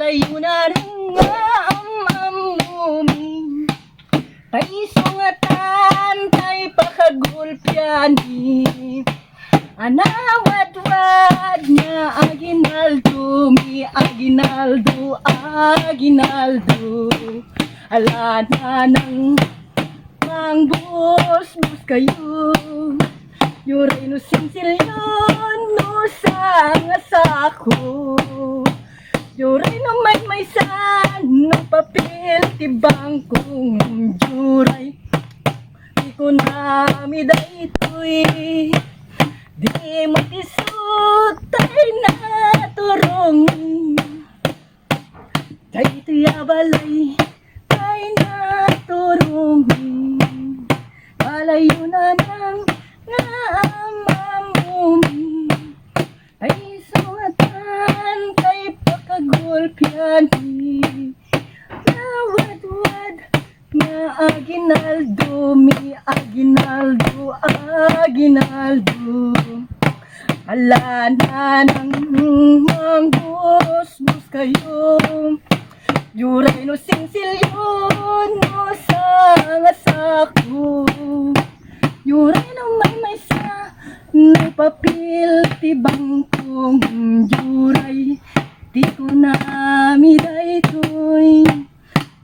Malayo na rin nga amamuming tay sungatan tay pakagulpiani anawad-wad nga aginaldumi aginaldo ala na nang mangbus-bus kayo yuray no sinsilyon no sang asako yuray no may san no papel tibang kong yuray di ko nami daytoy di mo isut tay naturong daytoy balay tay naturong malayo na nang ngamamumi ay sungatan tay pakagulpiani nawad-wad nga aginaldo ala na nang mangbus-bus kayo yuray no sinsilyon no sang asako yuray no may sa no papel tibang kong yuray di ko nami daytoy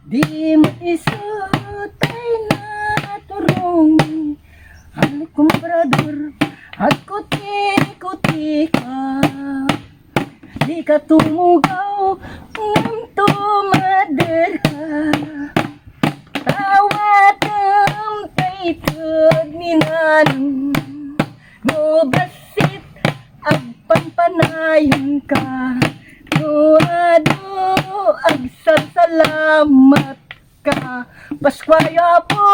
di mo isutay naturong ang kumbrador at kuti-kuti ka di ka tumugaw ng tumader ka tawat ang taytag ni nanong no basit ag panpanayon ka no ado ag salamat ka Paskwaya po